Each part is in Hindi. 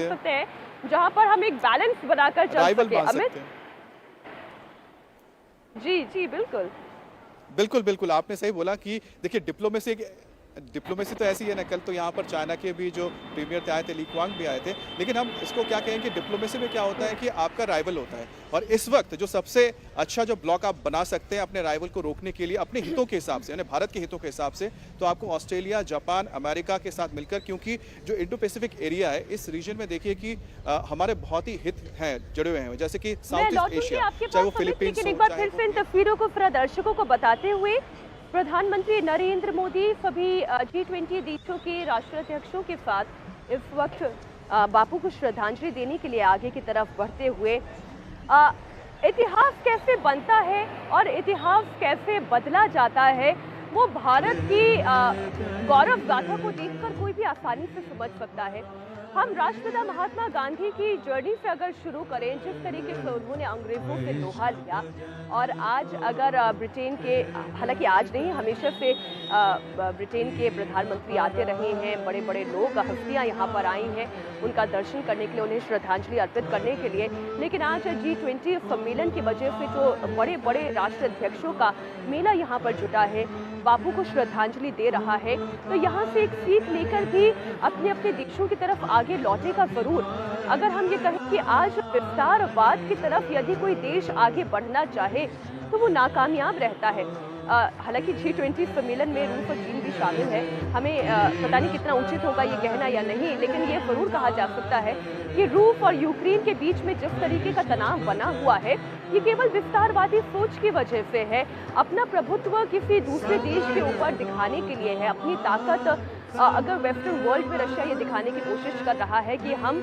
सकते हैं जहां पर हम एक बैलेंस बनाकर चल सके। अमित जी जी बिल्कुल बिल्कुल बिल्कुल आपने सही बोला कि देखिए डिप्लोमेसी तो ऐसी है ना। कल तो यहाँ पर चाइना के भी जो प्रीमियर थे आए थे, ली क्वांग भी आए थे। लेकिन हम इसको क्या कहें कि डिप्लोमेसी में क्या होता है कि आपका राइवल होता है, और इस वक्त जो सबसे अच्छा जो ब्लॉक आप बना सकते हैं अपने राइवल को रोकने के लिए अपने हितों के हिसाब से, यानी भारत के हितों के हिसाब से, तो आपको ऑस्ट्रेलिया, जापान, अमेरिका के साथ मिलकर, क्योंकि जो इंडो पैसिफिक एरिया है इस रीजन में देखिए कि हमारे बहुत ही हित हैं जुड़े हुए हैं, जैसे कि साउथ ईस्ट एशिया, चाहे वो फिलीपींस। एक बार फिर से इन तस्वीरों को दर्शकों को बताते हुए, प्रधानमंत्री नरेंद्र मोदी सभी G20 देशों के राष्ट्राध्यक्षों के साथ इस वक्त बापू को श्रद्धांजलि देने के लिए आगे की तरफ बढ़ते हुए, इतिहास कैसे बनता है और इतिहास कैसे बदला जाता है वो भारत की गौरव गाथा को देखकर कोई भी आसानी से समझ सकता है। हम राष्ट्रपिता महात्मा गांधी की जर्नी से अगर शुरू करें, जिस तरीके से उन्होंने अंग्रेजों से लोहा लिया, और आज अगर ब्रिटेन के, हालांकि आज नहीं हमेशा से ब्रिटेन के प्रधानमंत्री आते रहे हैं, बड़े बड़े लोग, हस्तियां यहाँ पर आई हैं उनका दर्शन करने के लिए, उन्हें श्रद्धांजलि अर्पित करने के लिए, लेकिन आज G20 सम्मेलन की वजह से जो बड़े बड़े राष्ट्राध्यक्षों का मेला यहाँ पर जुटा है, बापू को श्रद्धांजलि दे रहा है, तो यहाँ से एक सीख लेकर भी अपने अपने देशों की तरफ आगे लौटेगा जरूर। अगर हम ये कहें कि आज विस्तारवाद की तरफ यदि कोई देश आगे बढ़ना चाहे तो वो नाकामयाब रहता है। हालांकि G20 सम्मेलन में रूस और चीन भी शामिल है, हमें पता नहीं कितना उचित होगा ये कहना या नहीं, लेकिन ये जरूर कहा जा सकता है कि रूस और यूक्रेन के बीच में जिस तरीके का तनाव बना हुआ है, ये केवल विस्तारवादी सोच की वजह से है, अपना प्रभुत्व किसी दूसरे देश के ऊपर दिखाने के लिए है, अपनी ताकत। अगर वेस्टर्न वर्ल्ड में रशिया ये दिखाने की कोशिश कर रहा है कि हम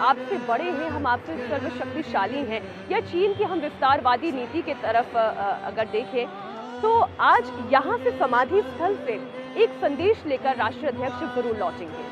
आपसे बड़े हैं, हम आपसे सर्वशक्तिशाली हैं, या चीन की हम विस्तारवादी नीति के तरफ अगर देखें, तो आज यहाँ से समाधि स्थल से एक संदेश लेकर राष्ट्राध्यक्ष जरूर लौटेंगे।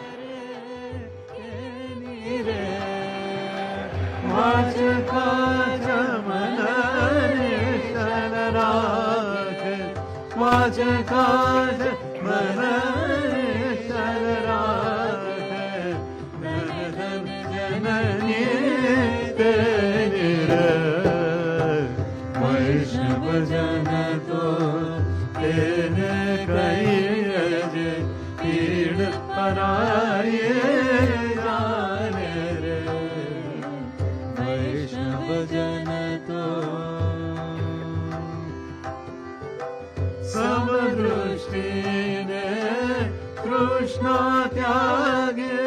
कृष्ण त्यागे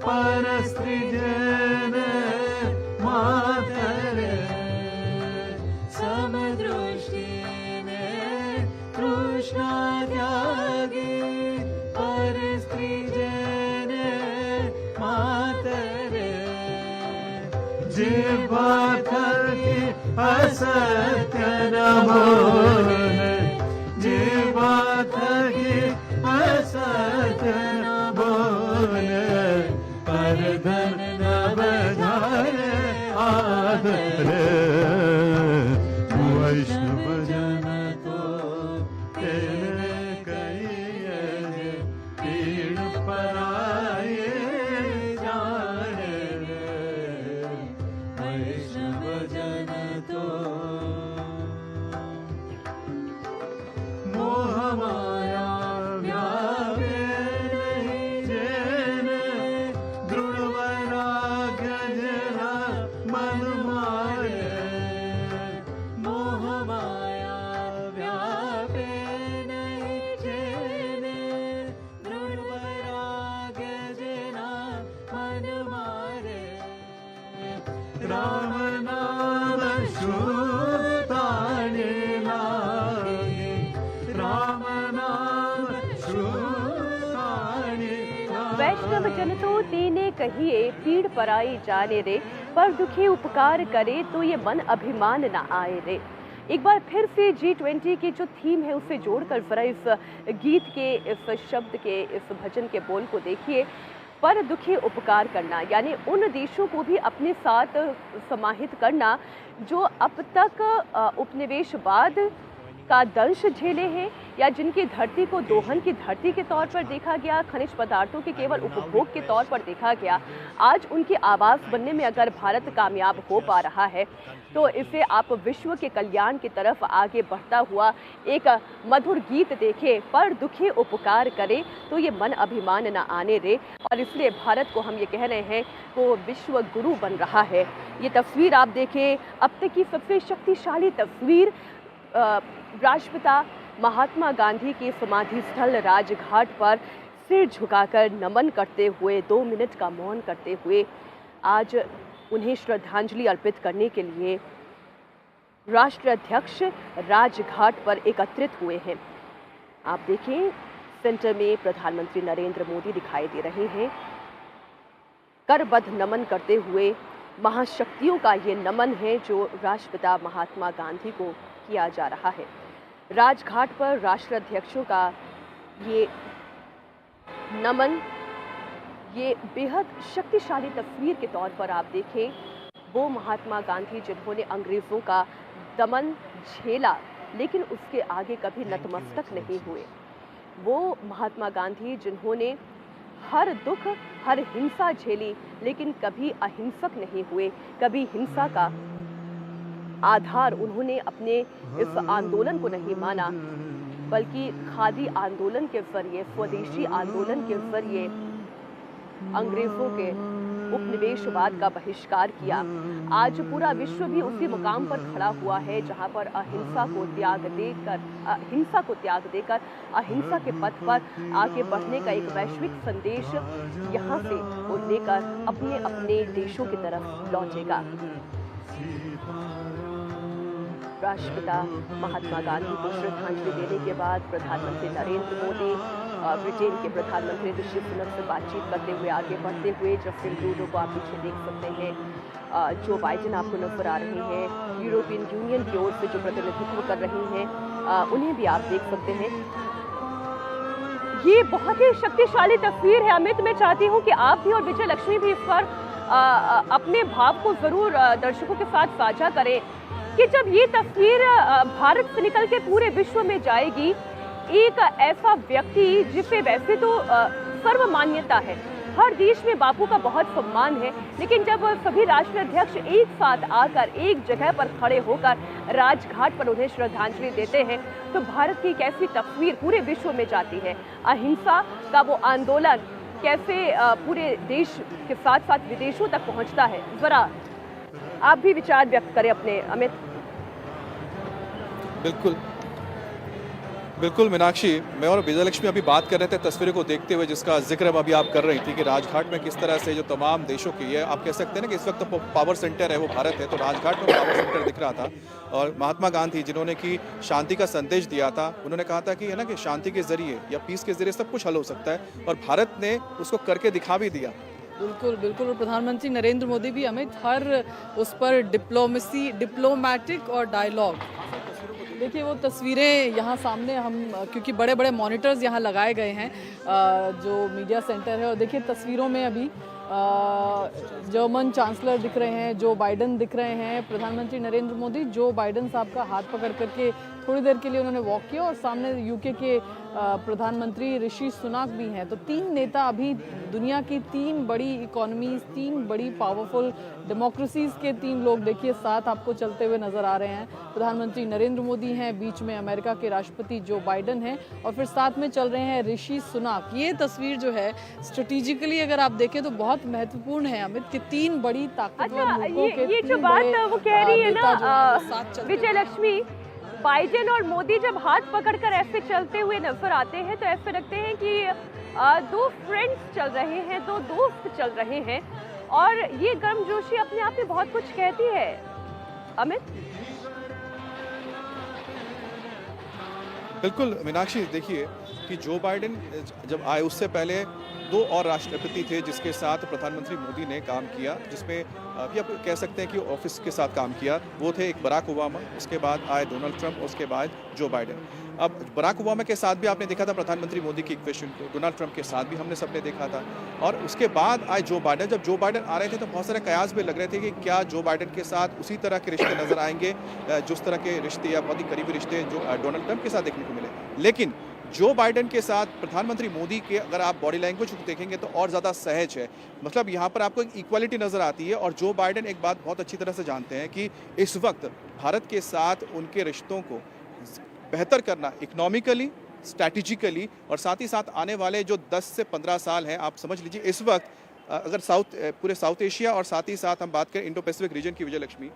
परस्त्रीजन मातरे समदृष्टिने कृष्ण त्यागे परस्त्रीजन मातरे जिह्वा थकी असत्य न बोले जिह्वा थकी असत्य न बोले पर धन न बधारे आदर वैष्णव जन तो तेरे कहिए पीड़ पराये जाने रे वैष्णव जन तो मोह माया राम नाम श्रुताने लागे राम नाम श्रुताने वैष्णव जन तो तेने कहिए पीड़ पराई जाने रे, पर दुखी उपकार करे तो ये मन अभिमान न आए रे। एक बार फिर से G20 की जो थीम है उसे जोड़कर जरा इस गीत के, इस शब्द के, इस भजन के बोल को देखिए। पर दुखी उपकार करना, यानी उन देशों को भी अपने साथ समाहित करना जो अब तक उपनिवेशवाद का दंश झेले हैं या जिनकी धरती को दोहन की धरती के तौर पर देखा गया, खनिज पदार्थों के केवल उपभोग के तौर पर देखा गया, आज उनकी आवाज़ बनने में अगर भारत कामयाब हो पा रहा है तो इसे आप विश्व के कल्याण की तरफ आगे बढ़ता हुआ एक मधुर गीत देखें, पर दुखी उपकार करे तो ये मन अभिमान न आने दे। और इसलिए भारत को हम ये कह रहे हैं वो विश्व गुरु बन रहा है। ये तस्वीर आप देखें, अब तक की सबसे शक्तिशाली तस्वीर, राष्ट्रपिता महात्मा गांधी के समाधि स्थल राजघाट पर सिर झुकाकर नमन करते हुए 2 मिनट का मौन करते हुए आज उन्हें श्रद्धांजलि अर्पित करने के लिए राष्ट्राध्यक्ष राजघाट पर एकत्रित हुए हैं। आप देखें, सेंटर में प्रधानमंत्री नरेंद्र मोदी दिखाई दे रहे हैं, करबद्ध नमन करते हुए। महाशक्तियों का ये नमन है जो राष्ट्रपिता महात्मा गांधी को किया जा रहा है। राजघाट पर राष्ट्राध्यक्षों का ये नमन, ये बेहद शक्तिशाली तस्वीर के तौर पर आप देखें, वो महात्मा गांधी जिन्होंने अंग्रेज़ों का दमन झेला लेकिन उसके आगे कभी नतमस्तक नहीं हुए, वो महात्मा गांधी जिन्होंने हर दुख, हर हिंसा झेली लेकिन कभी अहिंसक नहीं हुए, कभी हिंसा का आधार उन्होंने अपने इस आंदोलन को नहीं माना, बल्कि खादी आंदोलन के जरिए, स्वदेशी आंदोलन के जरिए अंग्रेजों के उपनिवेशवाद का बहिष्कार किया। आज पूरा विश्व भी उसी मुकाम पर खड़ा हुआ है जहां पर हिंसा को त्याग देकर अहिंसा के पथ पर आगे बढ़ने का एक वैश्विक संदेश यहां से वो लेकर अपने अपने देशों की तरफ लौटेगा। राष्ट्रपिता महात्मा गांधी को श्रद्धांजलि देने के बाद प्रधानमंत्री नरेंद्र मोदी ब्रिटेन के प्रधानमंत्री ऋषि सुनक से बातचीत करते हुए आगे बढ़ते हुए, जस्टिन ट्रूडो को आप पीछे देख सकते हैं, जो बाइडेन आपको नजर आ रहे हैं, यूरोपियन यूनियन की ओर से जो प्रतिनिधित्व कर रही हैं, उन्हें भी आप देख सकते हैं। ये बहुत ही शक्तिशाली तस्वीर है। अमित, मैं चाहती हूँ कि आप भी और विजय लक्ष्मी भी इस पर अपने भाव को जरूर दर्शकों के साथ साझा करें कि जब ये तस्वीर भारत से निकल के पूरे विश्व में जाएगी, एक ऐसा व्यक्ति जिसे वैसे तो सर्वमान्यता है, हर देश में बापू का बहुत सम्मान है, लेकिन जब सभी राष्ट्राध्यक्ष एक साथ आकर एक जगह पर खड़े होकर राजघाट पर उन्हें श्रद्धांजलि देते हैं तो भारत की कैसी तस्वीर पूरे विश्व में जाती है। अहिंसा का वो आंदोलन कैसे पूरे देश के साथ साथ विदेशों तक पहुंचता है। जरा आप भी विचार व्यक्त करें अपने, अमित। बिल्कुल बिल्कुल मीनाक्षी, मैं और विजयलक्ष्मी अभी बात कर रहे थे तस्वीरों को देखते हुए जिसका जिक्र अभी आप कर रही थी कि राजघाट में किस तरह से जो तमाम देशों की है, आप कह सकते हैं ना कि इस वक्त पावर सेंटर है वो भारत है, तो राजघाट में पावर सेंटर दिख रहा था। और महात्मा गांधी जिन्होंने कि शांति का संदेश दिया था, उन्होंने कहा था कि है ना कि शांति के जरिए या पीस के जरिए सब कुछ हल हो सकता है, और भारत ने उसको करके दिखा भी दिया। बिल्कुल बिल्कुल, और प्रधानमंत्री नरेंद्र मोदी भी अमित हर उस पर डिप्लोमैटिक और डायलॉग। देखिए वो तस्वीरें यहाँ सामने हम, क्योंकि बड़े बड़े मॉनिटर्स यहाँ लगाए गए हैं जो मीडिया सेंटर है, और देखिए तस्वीरों में अभी जर्मन चांसलर दिख रहे हैं, जो बाइडेन दिख रहे हैं, प्रधानमंत्री नरेंद्र मोदी जो बाइडेन साहब का हाथ पकड़ करके थोड़ी देर के लिए उन्होंने वॉक किया, और सामने यूके के प्रधानमंत्री ऋषि सुनक भी हैं। तो 3 नेता अभी दुनिया की 3 बड़ी इकोनॉमीज, 3 बड़ी पावरफुल डेमोक्रेसीज के 3 लोग देखिए साथ आपको चलते हुए नजर आ रहे हैं। प्रधानमंत्री नरेंद्र मोदी हैं, बीच में अमेरिका के राष्ट्रपति जो बाइडेन हैं, और फिर साथ में चल रहे हैं ऋषि सुनक। ये तस्वीर जो है स्ट्रेटेजिकली अगर आप देखें तो बहुत महत्वपूर्ण है अमित, कि 3 बड़ी ताकतवर मुल्कों के ये जो बात वो कह रही है ना विजय लक्ष्मी, बाइडेन और मोदी जब हाथ पकड़कर ऐसे चलते हुए नजर आते हैं तो ऐसे लगते हैं कि 2 फ्रेंड्स चल रहे हैं, 2 दोस्त चल रहे हैं, और ये गर्मजोशी अपने आप में बहुत कुछ कहती है। अमित। बिल्कुल मीनाक्षी, देखिए कि जो बाइडेन जब आए उससे पहले दो और राष्ट्रपति थे जिसके साथ प्रधानमंत्री मोदी ने काम किया, जिसमें अभी आप कह सकते हैं कि ऑफिस के साथ काम किया। वो थे एक बराक ओबामा, उसके बाद आए डोनाल्ड ट्रंप, उसके बाद जो बाइडेन। अब बराक ओबामा के साथ भी आपने देखा था प्रधानमंत्री मोदी की इक्वेशन को, डोनाल्ड ट्रंप के साथ भी हमने सबने देखा था, और उसके बाद आए जो बाइडेन। जब जो बाइडेन आ रहे थे तो बहुत सारे कयास भी लग रहे थे कि क्या जो बाइडेन के साथ उसी तरह के रिश्ते नजर आएंगे जिस तरह के रिश्ते या बहुत ही करीबी रिश्ते जो डोनाल्ड ट्रंप के साथ देखने को मिले। लेकिन जो बाइडेन के साथ प्रधानमंत्री मोदी के अगर आप बॉडी लैंग्वेज को देखेंगे तो और ज़्यादा सहज है, मतलब यहाँ पर आपको एक इक्वालिटी नज़र आती है। और जो बाइडेन एक बात बहुत अच्छी तरह से जानते हैं कि इस वक्त भारत के साथ उनके रिश्तों को बेहतर करना इकोनॉमिकली, स्ट्रैटेजिकली, और साथ ही साथ आने वाले जो 10 से 15 साल हैं, आप समझ लीजिए इस वक्त अगर पूरे साउथ एशिया और साथ ही साथ हम बात करें इंडो पैसिफिक रीजन की, विजयलक्ष्मी,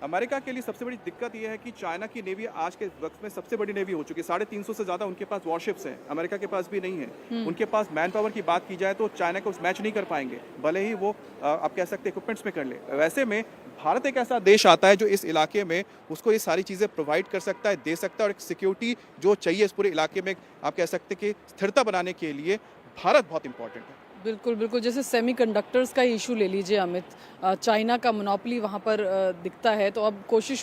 अमेरिका के लिए सबसे बड़ी दिक्कत यह है कि चाइना की नेवी आज के वक्त में सबसे बड़ी नेवी हो चुकी है। 350 से ज़्यादा उनके पास वॉरशिप्स हैं, अमेरिका के पास भी नहीं है। उनके पास मैन पावर की बात की जाए तो चाइना को मैच नहीं कर पाएंगे, भले ही वो आप कह सकते हैं इक्विपमेंट्स में कर ले। वैसे में भारत एक ऐसा देश आता है जो इस इलाके में उसको ये सारी चीज़ें प्रोवाइड कर सकता है, दे सकता है, और एक सिक्योरिटी जो चाहिए इस पूरे इलाके में आप कह सकते हैं कि स्थिरता बनाने के लिए भारत बहुत इंपॉर्टेंट है। बिल्कुल बिल्कुल, जैसे सेमीकंडक्टर्स का इशू ले लीजिए अमित, चाइना का मोनोपोली वहाँ पर दिखता है, तो अब कोशिश